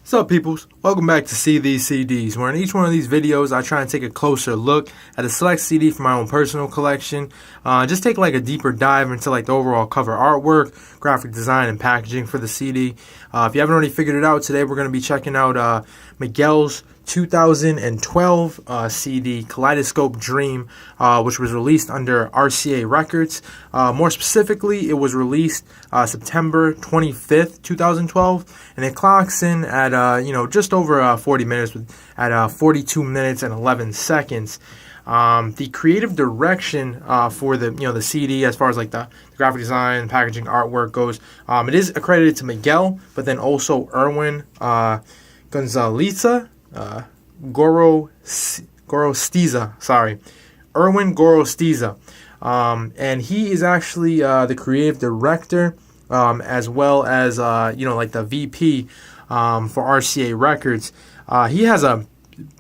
What's up, peoples? Welcome back to See These CDs, where in each one of these videos I try and take a closer look at a select CD from my own personal collection. Just take like a deeper dive into like the overall cover artwork, graphic design, and packaging for the CD. If you haven't already figured it out, today we're going to be checking out Miguel's 2012 CD, Kaleidoscope Dream, which was released under RCA Records. More specifically, it was released September 25th, 2012, and it clocks in at just over 40 minutes, at 42 minutes and 11 seconds. The creative direction for the CD, as far as like the graphic design, packaging, artwork goes, it is accredited to Miguel, but then also Erwin Gorostiza. Erwin Gorostiza. And he is actually the creative director, as well as like the VP for RCA Records. He has a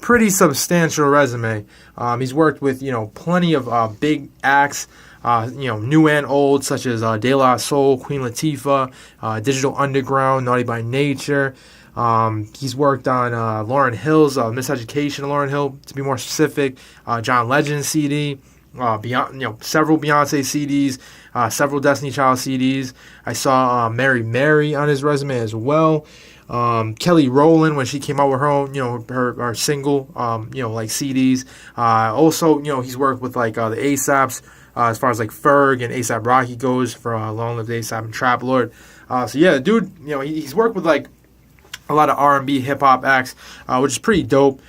pretty substantial resume. He's worked with plenty of big acts, new and old, such as De La Soul, Queen Latifah, Digital Underground, Naughty by Nature. He's worked on Lauryn Hill's Miseducation of Lauryn Hill, to be more specific, John Legend CD, several Beyonce CDs, several Destiny Child CDs. I saw Mary Mary on his resume as well. Kelly Rowland, when she came out with her own, her single, like CDs. Also, he's worked with like the ASAPs, as far as like Ferg and ASAP Rocky goes, for Long Live ASAP and Trap Lord. So yeah, the dude, he's worked with like a lot of R&B, hip-hop acts, which is pretty dope.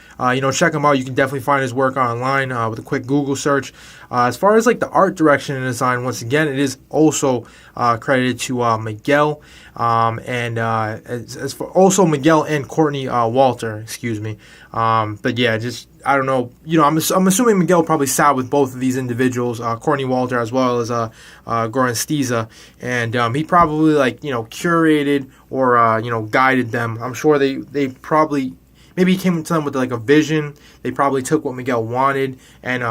Check him out. You can definitely find his work online with a quick Google search. As far as like the art direction and design, once again, it is also credited to Miguel, and as for also Miguel and Courtney Walter, excuse me. But yeah, just I don't know. I'm assuming Miguel probably sat with both of these individuals, Courtney Walter as well as Gorostiza, and he probably curated or guided them. I'm sure they probably. Maybe he came to them with like a vision. They probably took what Miguel wanted and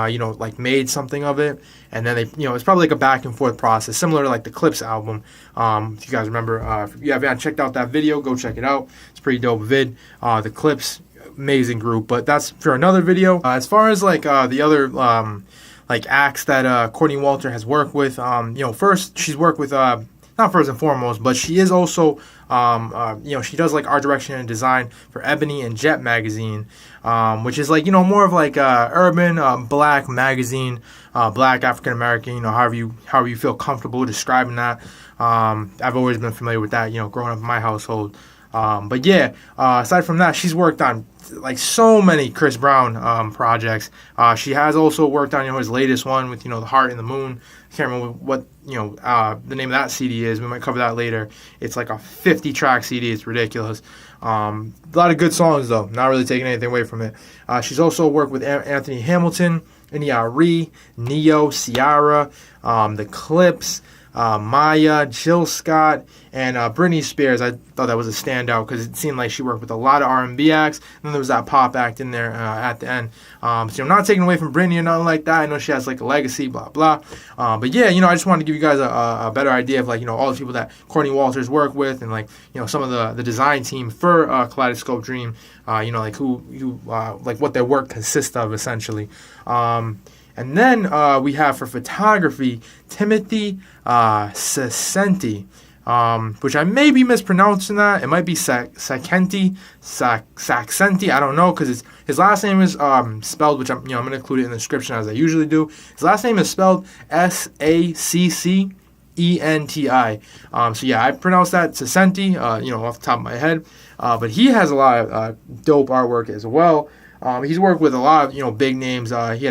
made something of it. And then they it's probably like a back and forth process, similar to like the Clips album. If you guys remember, if you haven't checked out that video, go check it out. It's a pretty dope vid. The Clips, amazing group, but that's for another video. As far as like the other acts that Courtney Walter has worked with, first she's worked with not first and foremost, but she is also, she does like art direction and design for Ebony and Jet magazine, which is like, more of like urban black magazine, black African American, however you feel comfortable describing that. I've always been familiar with that, growing up in my household. But yeah, aside from that, she's worked on like so many Chris Brown projects. She has also worked on his latest one with The Heart and the Moon. I can't remember what the name of that CD is. We might cover that later. It's like a 50-track CD. It's ridiculous. A lot of good songs though. Not really taking anything away from it. She's also worked with Anthony Hamilton, N.E.R.E., Neo, Ciara, The Clips, Maya, Jill Scott, and Britney Spears. I thought that was a standout because it seemed like she worked with a lot of R&B acts, and then there was that pop act in there at the end. So I'm not taking away from Britney or nothing like that. I know she has like a legacy, blah blah. But yeah, I just wanted to give you guys a better idea of all the people that Courtney Walters worked with, and some of the design team for Kaleidoscope Dream. Who what their work consists of essentially. And then we have for photography Timothy Saccenti, which I may be mispronouncing that. It might be Saccenti, I don't know, because his last name is spelled, which I'm going to include it in the description as I usually do. His last name is spelled Saccenti. So yeah, I pronounce that Saccenti, off the top of my head. But he has a lot of dope artwork as well. He's worked with a lot of big names. He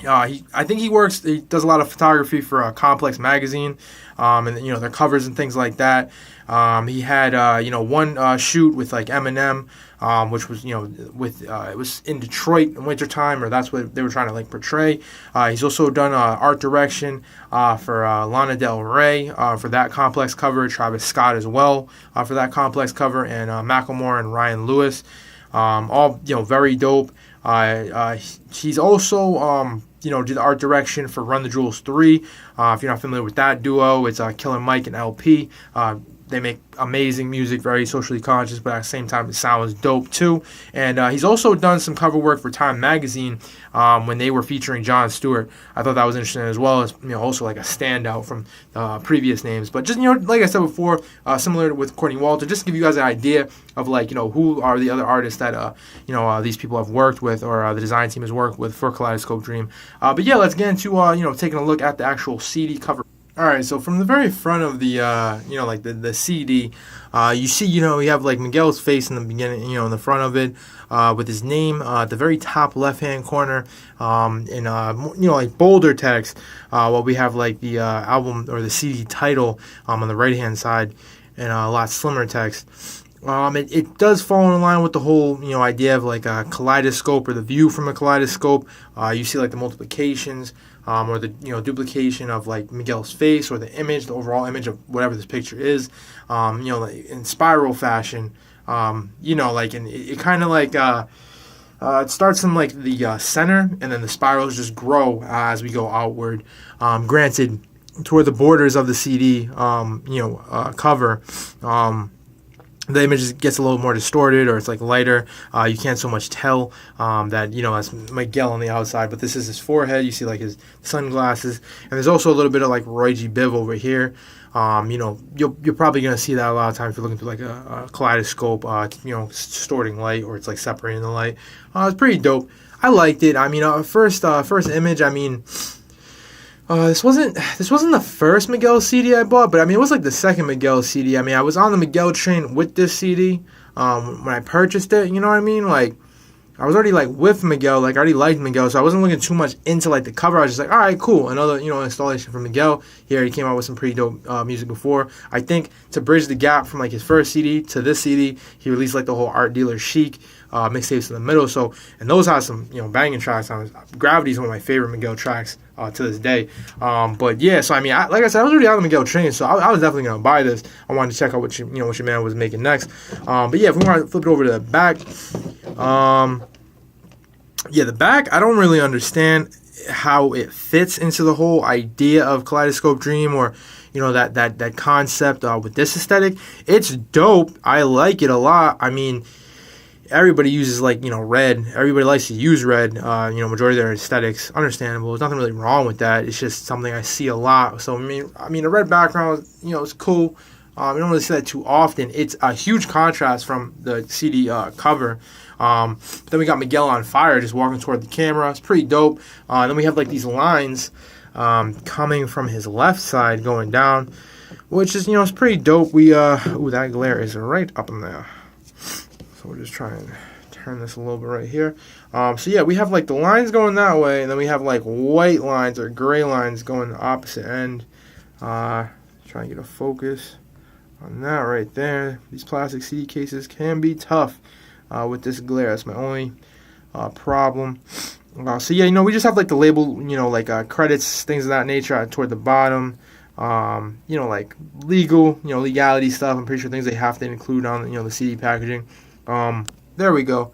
does a lot of photography for Complex magazine, and their covers and things like that. He had one shoot with like Eminem, which was it was in Detroit in wintertime, or that's what they were trying to portray. He's also done art direction for Lana Del Rey for that Complex cover, Travis Scott as well for that Complex cover, and Macklemore and Ryan Lewis, all very dope. He's also did the art direction for Run the Jewels 3. If you're not familiar with that duo, it's Killer Mike and LP. they make amazing music, very socially conscious, but at the same time, the sound is dope too. And he's also done some cover work for Time Magazine when they were featuring Jon Stewart. I thought that was interesting, as well as also like a standout from previous names. But just like I said before, similar with Courtney Walter, just to give you guys an idea of like who are the other artists that these people have worked with, or the design team has worked with for Kaleidoscope Dream. But yeah, let's get into taking a look at the actual CD cover. All right, so from the very front of the like the CD, you see we have like Miguel's face in the beginning, in the front of it, with his name at the very top left hand corner, in like bolder text. While we have like the album or the CD title on the right hand side, and a lot slimmer text. It does fall in line with the whole idea of like a kaleidoscope, or the view from a kaleidoscope. You see like the multiplications, or the duplication of like Miguel's face, or the image, the overall image of whatever this picture is, like in spiral fashion. Like, and it kind of like it starts in like the center, and then the spirals just grow as we go outward. Granted, toward the borders of the CD, cover. The image gets a little more distorted, or it's like lighter. You can't so much tell that that's Miguel on the outside, but this is his forehead. You see like his sunglasses, and there's also a little bit of like Roy G. Biv over here. You're probably gonna see that a lot of times if you're looking through like a kaleidoscope, distorting light, or it's like separating the light. It's pretty dope. I liked it. I mean, first image. I mean. This wasn't the first Miguel CD I bought, but I mean it was like the second Miguel CD. I mean I was on the Miguel train with this CD when I purchased it. You know what I mean? Like I was already like with Miguel, like I already liked Miguel, so I wasn't looking too much into like the cover. I was just like, all right, cool, another installation from Miguel. He came out with some pretty dope music before. I think to bridge the gap from like his first CD to this CD, he released like the whole Art Dealer Chic mixtapes in the middle. So, and those have some banging tracks on it. Gravity is one of my favorite Miguel tracks to this day. But yeah, so I mean, like I said, I was already on the Miguel train, so I was definitely gonna buy this. I wanted to check out what your man was making next. But yeah, if we want to flip it over to the back, the back, I don't really understand how it fits into the whole idea of Kaleidoscope Dream, or that concept with this aesthetic. It's dope. I like it a lot. I mean, everybody uses like red. Everybody likes to use red. Majority of their aesthetics, understandable. There's nothing really wrong with that. It's just something I see a lot. So I mean, a red background, it's cool. I don't really see that too often. It's a huge contrast from the CD cover. But then we got Miguel on fire, just walking toward the camera. It's pretty dope. Then we have like these lines coming from his left side going down, which is it's pretty dope. We that glare is right up in there. So we'll just try and turn this a little bit right here. So yeah, we have like the lines going that way, and then we have like white lines or gray lines going the opposite end. Try and get a focus on that right there. These plastic CD cases can be tough with this glare. That's my only problem. So yeah, we just have like the label, like credits, things of that nature toward the bottom. Like legal, legality stuff. I'm pretty sure things they have to include on, the CD packaging. There we go.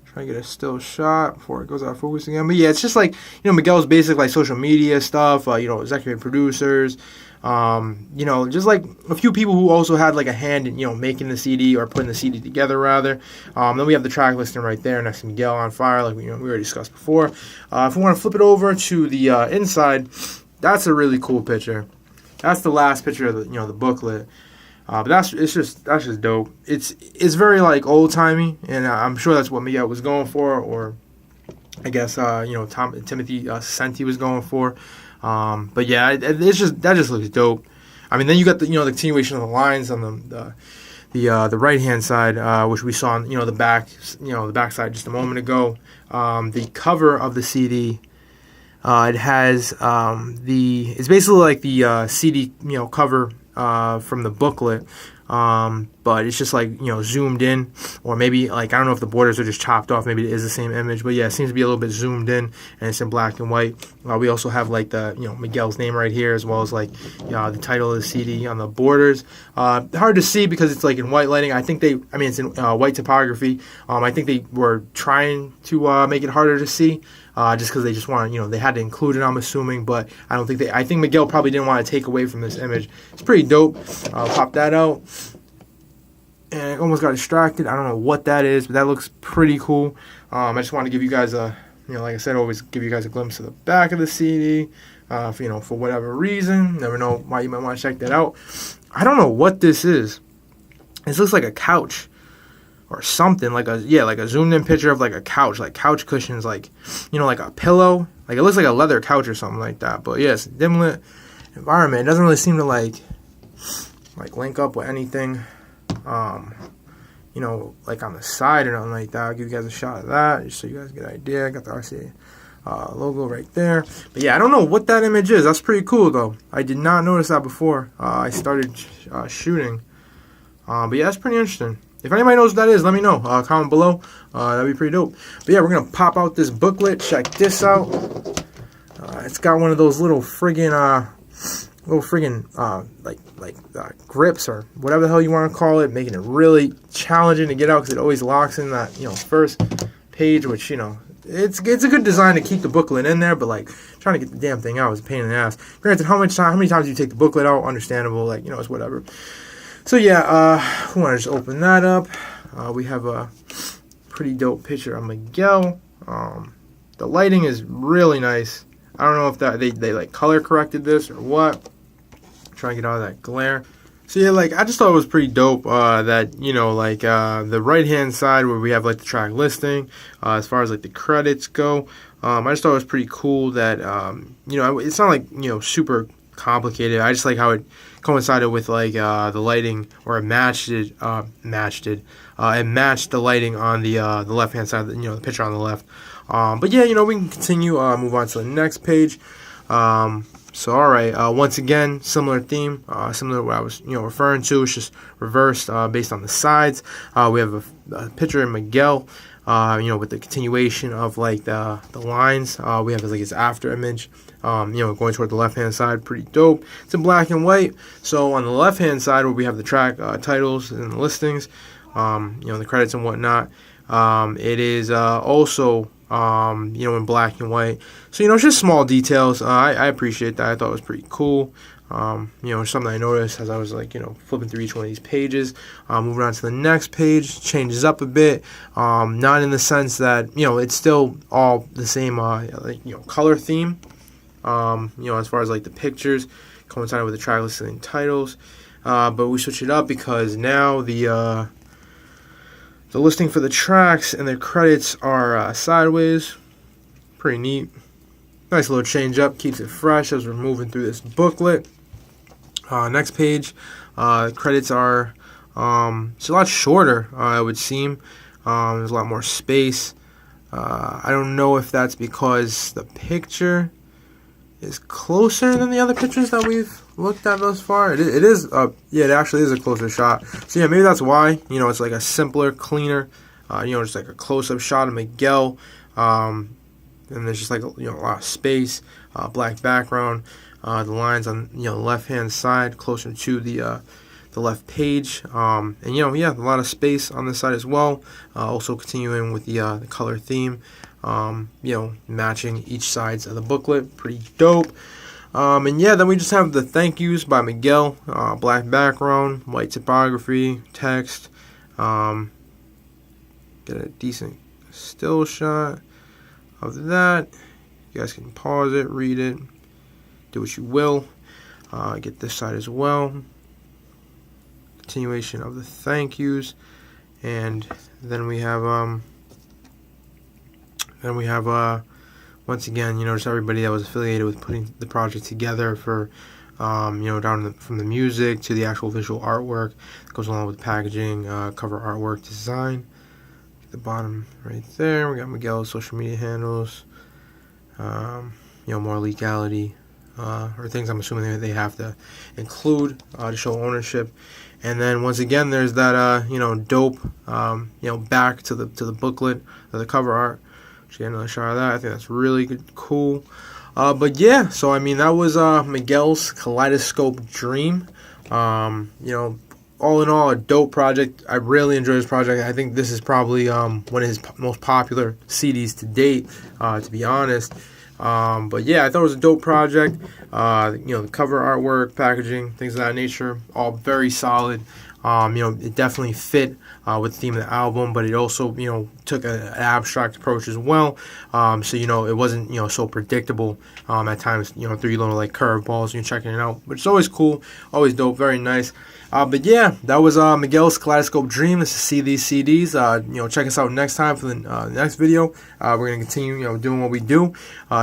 Try to get a still shot before it goes out of focus again. But yeah, it's just like, Miguel's basic like social media stuff, executive producers, just like a few people who also had like a hand in, making the CD or putting the CD together rather. Then we have the track listing right there next to Miguel on fire, like we already discussed before. If we want to flip it over to the inside, that's a really cool picture. That's the last picture of the, the booklet. But that's just dope. It's very like old timey, and I'm sure that's what Miguel was going for, or I guess Timothy Saccenti was going for. But yeah, that just looks dope. I mean, then you got the the continuation of the lines on the right hand side, which we saw on the back the back side just a moment ago. The cover of the CD. It has it's basically like the CD cover from the booklet, but it's just like zoomed in, or maybe like I don't know if the borders are just chopped off. Maybe it is the same image, but yeah, it seems to be a little bit zoomed in, and it's in black and white. We also have like the Miguel's name right here, as well as like the title of the CD on the borders. Hard to see because it's like in white lighting. I think it's in white typography. I think they were trying to make it harder to see. just because they just want, they had to include it, I'm assuming, but I think Miguel probably didn't want to take away from this image. It's pretty dope. I'll pop that out. And I almost got distracted. I don't know what that is, but that looks pretty cool. I just want to give you guys like I said, always give you guys a glimpse of the back of the CD. For whatever reason, never know why you might want to check that out. I don't know what this is. This looks like a couch or something, like a zoomed in picture of like a couch, like couch cushions, like like a pillow. Like it looks like a leather couch or something like that. But yes, dim lit environment. It doesn't really seem to like link up with anything. Like on the side or nothing like that. I'll give you guys a shot of that just so you guys get an idea. I got the RCA logo right there. But yeah, I don't know what that image is. That's pretty cool though. I did not notice that before I started shooting. But yeah, that's pretty interesting. If anybody knows what that is, let me know. Comment below. That'd be pretty dope. But yeah, we're gonna pop out this booklet. Check this out. It's got one of those little friggin' grips or whatever the hell you want to call it, making it really challenging to get out because it always locks in that first page, which it's a good design to keep the booklet in there, but like trying to get the damn thing out is a pain in the ass. Granted, how many times do you take the booklet out? Understandable, it's whatever. So yeah, we want to just open that up. We have a pretty dope picture of Miguel. The lighting is really nice. I don't know if that they like color corrected this or what. Trying to get out of that glare. So yeah, I just thought it was pretty dope that the right hand side where we have the track listing, as far as the credits go. I just thought it was pretty cool that it's not super complicated. I just like how it coincided with the lighting, or it matched the lighting on the left hand side, the picture on the left. But yeah, we can continue, move on to the next page. So alright, once again, similar theme, similar to what I was referring to. It's just reversed based on the sides. We have a picture of Miguel, with the continuation of the lines. We have his after image, going toward the left hand side. Pretty dope. It's in black and white. So on the left hand side, where we have the track titles and the listings, the credits and whatnot, it is also in black and white. So it's just small details. I appreciate that. I thought it was pretty cool. Something I noticed as I was flipping through each one of these pages. Moving on to the next page, changes up a bit. Not in the sense that it's still all the same color theme. As far as the pictures coinciding with the track listing and titles. But we switch it up because now the listing for the tracks and the credits are sideways. Pretty neat. Nice little change up. Keeps it fresh as we're moving through this booklet. Next page. Credits are it's a lot shorter, it would seem. There's a lot more space. I don't know if that's because the picture is closer than the other pictures that we've looked at thus far. It is, it actually is a closer shot. So yeah, maybe that's why, it's a simpler, cleaner, just a close-up shot of Miguel, and there's just a lot of space, black background, the lines on, the left-hand side, closer to the left page, and a lot of space on this side as well, also continuing with the color theme, matching each sides of the booklet. Pretty dope. And yeah, then we just have the thank yous by Miguel, black background, white typography, text, get a decent still shot of that. You guys can pause it, read it, do what you will. Get this side as well, continuation of the thank yous, and then we have once again, just everybody that was affiliated with putting the project together for, down from the music to the actual visual artwork that goes along with packaging, cover artwork design. At the bottom right there, we got Miguel's social media handles, more legality, or things I'm assuming they have to include to show ownership. And then once again, there's that dope, back to the booklet, the cover art. Get another shot of that. I think that's really good, cool. But yeah, so I mean that was Miguel's Kaleidoscope Dream. all in all, a dope project. I really enjoy this project. I think this is probably one of his most popular CDs to date, to be honest. But yeah, I thought it was a dope project. The cover artwork, packaging, things of that nature, all very solid. It definitely fit with the theme of the album, but it also, took an abstract approach as well. So, it wasn't, so predictable at times, through little like curveballs, checking it out. But it's always cool, always dope, very nice. But yeah, that was Miguel's Kaleidoscope Dream. This is See These CDs. Check us out next time for the next video. We're going to continue, doing what we do,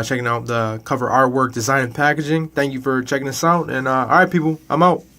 checking out the cover artwork, design, and packaging. Thank you for checking us out. And all right, people, I'm out. Peace.